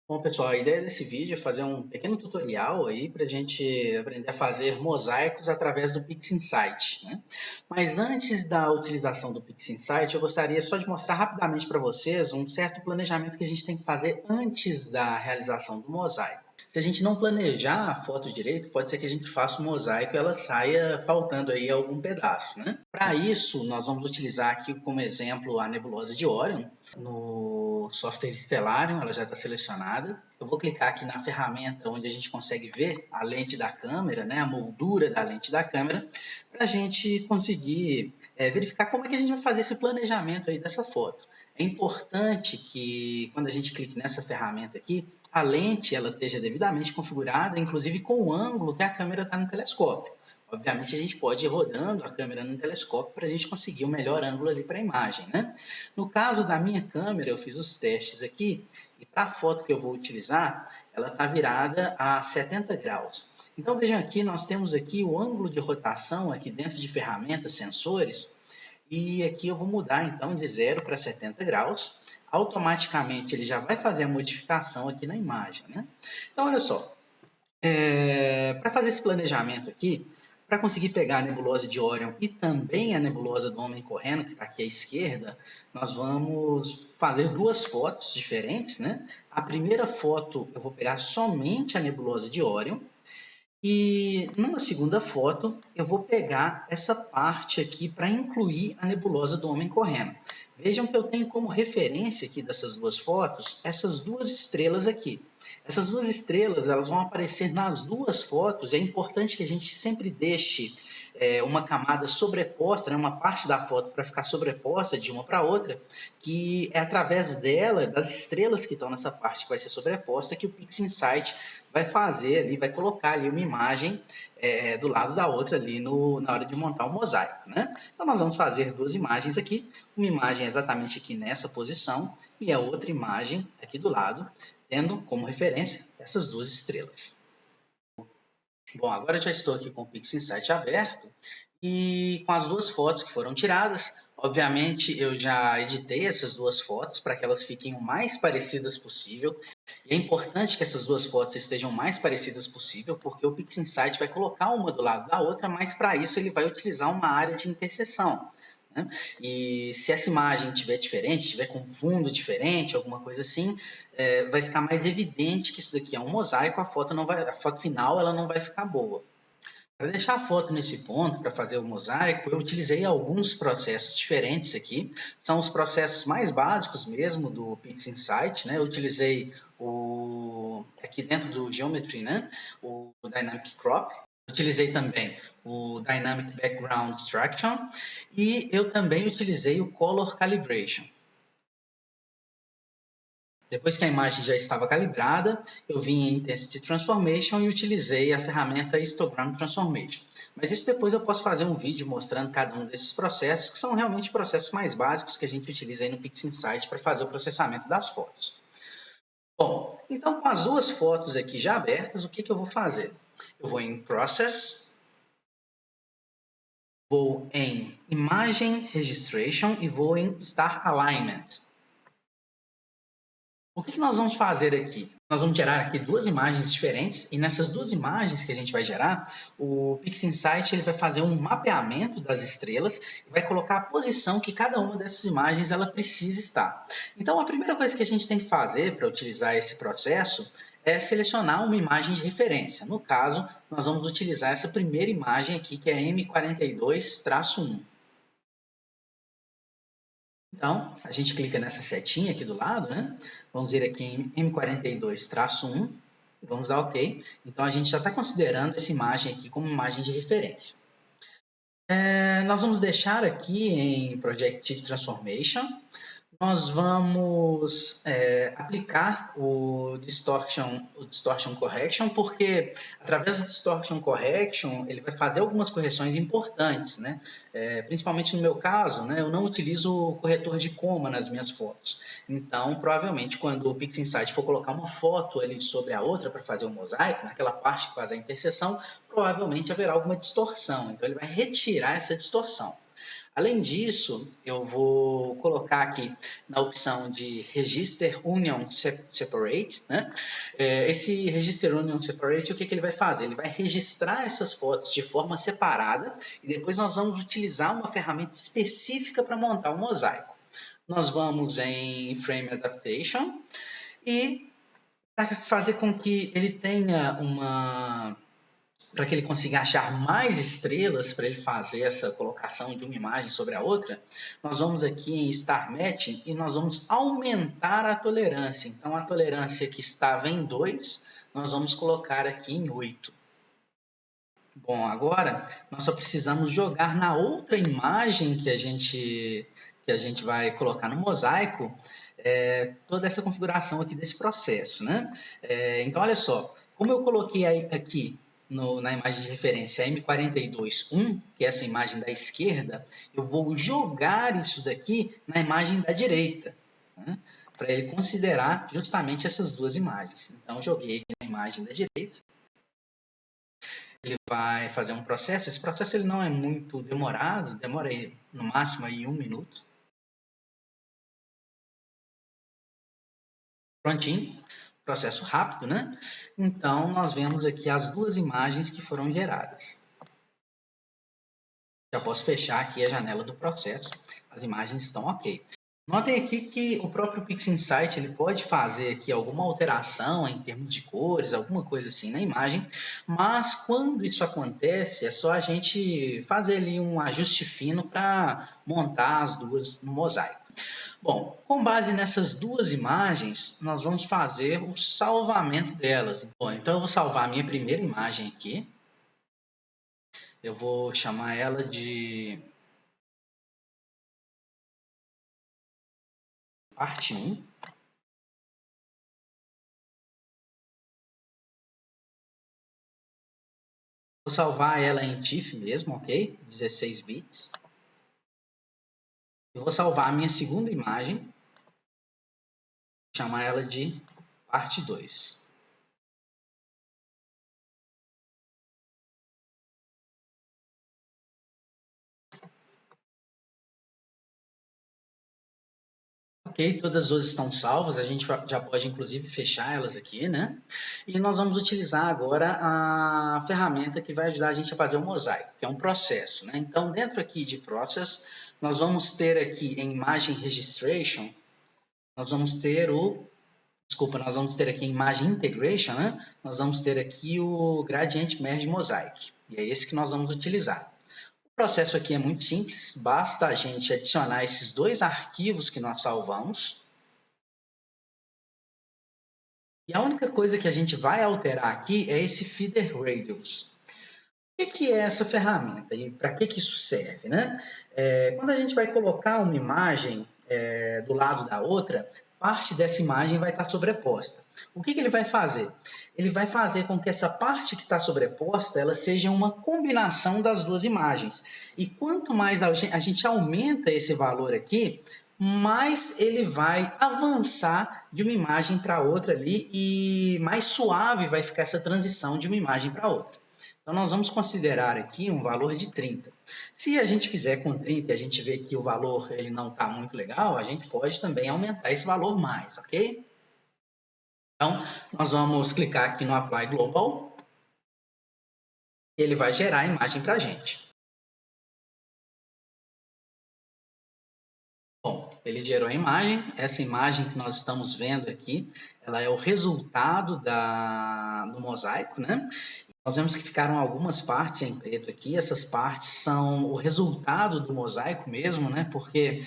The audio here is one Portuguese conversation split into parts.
Bom, pessoal, a ideia desse vídeo é fazer um pequeno tutorial aí para a gente aprender a fazer mosaicos através do PixInsight, né? Mas antes da utilização do PixInsight, eu gostaria só de mostrar rapidamente para vocês um certo planejamento que a gente tem que fazer antes da realização do mosaico. Se a gente não planejar a foto direito, pode ser que a gente faça um mosaico e ela saia faltando aí algum pedaço, né? Para isso, nós vamos utilizar aqui como exemplo a nebulosa de Orion. No software Stellarium, ela já está selecionada. Eu vou clicar aqui na ferramenta onde a gente consegue ver a lente da câmera, né, a moldura da lente da câmera, para a gente conseguir verificar como é que a gente vai fazer esse planejamento aí dessa foto. É importante que quando a gente clique nessa ferramenta aqui, a lente ela esteja devidamente configurada, inclusive com o ângulo que a câmera está no telescópio. Obviamente a gente pode ir rodando a câmera no telescópio para a gente conseguir o melhor ângulo ali para a imagem, né? No caso da minha câmera, eu fiz os testes aqui e para a foto que eu vou utilizar, ela está virada a 70 graus. Então vejam aqui, nós temos aqui o ângulo de rotação aqui dentro de ferramentas, sensores, e aqui eu vou mudar então de 0 para 70 graus. Automaticamente ele já vai fazer a modificação aqui na imagem, né? Então olha só, para fazer esse planejamento aqui, para conseguir pegar a nebulosa de Orion e também a nebulosa do Homem Correndo, que está aqui à esquerda, nós vamos fazer duas fotos diferentes, né? A primeira foto eu vou pegar somente a nebulosa de Orion, e numa segunda foto, eu vou pegar essa parte aqui para incluir a nebulosa do Homem Correndo. Vejam que eu tenho como referência aqui dessas duas fotos, essas duas estrelas aqui. Essas duas estrelas elas vão aparecer nas duas fotos, é importante que a gente sempre deixe uma camada sobreposta, né, uma parte da foto para ficar sobreposta de uma para outra, que é através dela, das estrelas que estão nessa parte que vai ser sobreposta, que o PixInsight vai fazer ali, vai colocar ali uma imagem do lado da outra ali na hora de montar o mosaico, né? Então nós vamos fazer duas imagens aqui, uma imagem exatamente aqui nessa posição e a outra imagem aqui do lado, tendo como referência essas duas estrelas. Bom, agora eu já estou aqui com o PixInsight aberto e com as duas fotos que foram tiradas. Obviamente eu já editei essas duas fotos para que elas fiquem o mais parecidas possível. E é importante que essas duas fotos estejam o mais parecidas possível, porque o PixInsight vai colocar uma do lado da outra, mas para isso ele vai utilizar uma área de interseção, né? E se essa imagem estiver diferente, estiver com fundo diferente, alguma coisa assim, vai ficar mais evidente que isso daqui é um mosaico, a foto final ela não vai ficar boa. Para deixar a foto nesse ponto, para fazer o mosaico, eu utilizei alguns processos diferentes aqui. São os processos mais básicos mesmo do PixInsight, né? Eu utilizei aqui dentro do Geometry, né? O Dynamic Crop. Utilizei também o Dynamic Background Extraction e eu também utilizei o Color Calibration. Depois que a imagem já estava calibrada, eu vim em Intensity Transformation e utilizei a ferramenta Histogram Transformation. Mas isso depois eu posso fazer um vídeo mostrando cada um desses processos, que são realmente processos mais básicos que a gente utiliza aí no PixInsight para fazer o processamento das fotos. Bom, então com as duas fotos aqui já abertas, o que eu vou fazer? Eu vou em Process, vou em Imagem Registration e vou em Start Alignment. O que nós vamos fazer aqui? Nós vamos gerar aqui duas imagens diferentes e nessas duas imagens que a gente vai gerar, o PixInsight ele vai fazer um mapeamento das estrelas e vai colocar a posição que cada uma dessas imagens ela precisa estar. Então, a primeira coisa que a gente tem que fazer para utilizar esse processo é selecionar uma imagem de referência. No caso, nós vamos utilizar essa primeira imagem aqui, que é M42-1. Então, a gente clica nessa setinha aqui do lado, né? Vamos vir aqui em M42-1 e vamos dar OK. Então, a gente já está considerando essa imagem aqui como imagem de referência. Nós vamos deixar aqui em Projective Transformation. Nós vamos aplicar o Distortion Correction, porque através do Distortion Correction ele vai fazer algumas correções importantes, né? Principalmente no meu caso, né, eu não utilizo o corretor de coma nas minhas fotos. Então, provavelmente, quando o PixInsight for colocar uma foto ali sobre a outra para fazer o mosaico, naquela parte que faz a interseção, provavelmente haverá alguma distorção. Então, ele vai retirar essa distorção. Além disso, eu vou colocar aqui na opção de Register Union Separate, né? Esse Register Union Separate, o que ele vai fazer? Ele vai registrar essas fotos de forma separada e depois nós vamos utilizar uma ferramenta específica para montar o mosaico. Nós vamos em Frame Adaptation e para fazer com que ele tenha para que ele consiga achar mais estrelas para ele fazer essa colocação de uma imagem sobre a outra, nós vamos aqui em Star Matching e nós vamos aumentar a tolerância. Então, a tolerância que estava em 2, nós vamos colocar aqui em 8. Bom, agora nós só precisamos jogar na outra imagem que a gente vai colocar no mosaico toda essa configuração aqui desse processo, né? Então, olha só, como eu coloquei aqui na imagem de referência M42.1, que é essa imagem da esquerda, eu vou jogar isso daqui na imagem da direita, né? Para ele considerar justamente essas duas imagens. Então, joguei aqui na imagem da direita. Ele vai fazer um processo. Esse processo ele não é muito demorado, demora aí, no máximo aí 1 minuto. Prontinho, processo rápido, né? Então, nós vemos aqui as duas imagens que foram geradas. Já posso fechar aqui a janela do processo, as imagens estão ok. Notem aqui que o próprio PixInsight ele pode fazer aqui alguma alteração em termos de cores, alguma coisa assim na imagem, mas quando isso acontece é só a gente fazer ali um ajuste fino para montar as duas no mosaico. Bom, com base nessas duas imagens, nós vamos fazer o salvamento delas. Bom, então eu vou salvar a minha primeira imagem aqui. Eu vou chamar ela de parte 1. Vou salvar ela em TIFF mesmo, ok? 16 bits. Eu vou salvar a minha segunda imagem. Vou chamar ela de parte 2. Ok, todas as duas estão salvas, a gente já pode inclusive fechar elas aqui, né? E nós vamos utilizar agora a ferramenta que vai ajudar a gente a fazer o mosaico, que é um processo, né? Então, dentro aqui de Process, nós vamos ter aqui em Imagem Registration, nós vamos ter nós vamos ter aqui em Imagem Integration, né? Nós vamos ter aqui o Gradient Merge Mosaic, e é esse que nós vamos utilizar. O processo aqui é muito simples, basta a gente adicionar esses dois arquivos que nós salvamos. E a única coisa que a gente vai alterar aqui é esse Feeder Radius. O que é essa ferramenta e para que isso serve, né? Quando a gente vai colocar uma imagem do lado da outra, parte dessa imagem vai estar sobreposta. O que ele vai fazer? Ele vai fazer com que essa parte que está sobreposta ela seja uma combinação das duas imagens. E quanto mais a gente aumenta esse valor aqui, mais ele vai avançar de uma imagem para outra ali e mais suave vai ficar essa transição de uma imagem para outra. Então, nós vamos considerar aqui um valor de 30. Se a gente fizer com 30 e a gente vê que o valor ele não está muito legal, a gente pode também aumentar esse valor mais, ok? Então, nós vamos clicar aqui no Apply Global. E ele vai gerar a imagem para a gente. Bom, ele gerou a imagem. Essa imagem que nós estamos vendo aqui, ela é o resultado do mosaico, né? Nós vemos que ficaram algumas partes em preto aqui, essas partes são o resultado do mosaico mesmo, né? Porque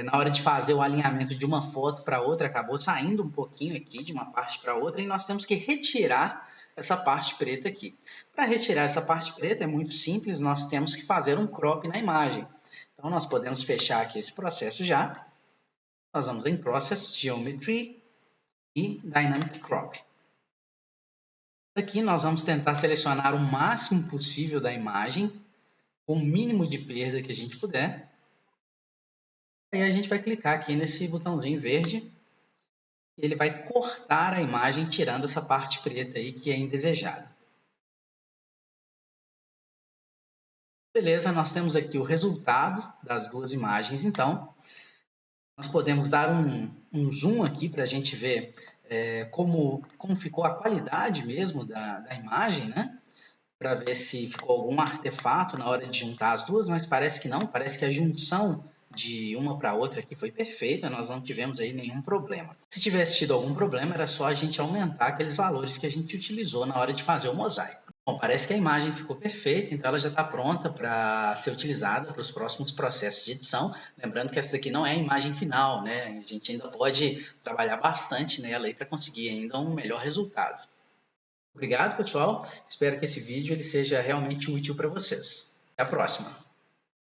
na hora de fazer o alinhamento de uma foto para outra, acabou saindo um pouquinho aqui de uma parte para outra e nós temos que retirar essa parte preta aqui. Para retirar essa parte preta é muito simples, nós temos que fazer um crop na imagem. Então, nós podemos fechar aqui esse processo já. Nós vamos em Process, Geometry e Dynamic Crop. Aqui nós vamos tentar selecionar o máximo possível da imagem, com o mínimo de perda que a gente puder. Aí a gente vai clicar aqui nesse botãozinho verde. E ele vai cortar a imagem, tirando essa parte preta aí que é indesejada. Beleza, nós temos aqui o resultado das duas imagens, então. Nós podemos dar um zoom aqui para a gente ver como ficou a qualidade mesmo da imagem, né? Para ver se ficou algum artefato na hora de juntar as duas, mas parece que não, parece que a junção de uma para outra aqui foi perfeita, nós não tivemos aí nenhum problema. Se tivesse tido algum problema, era só a gente aumentar aqueles valores que a gente utilizou na hora de fazer o mosaico. Bom, parece que a imagem ficou perfeita, então ela já está pronta para ser utilizada para os próximos processos de edição. Lembrando que essa daqui não é a imagem final, né? A gente ainda pode trabalhar bastante nela para conseguir ainda um melhor resultado. Obrigado, pessoal. Espero que esse vídeo ele seja realmente útil para vocês. Até a próxima.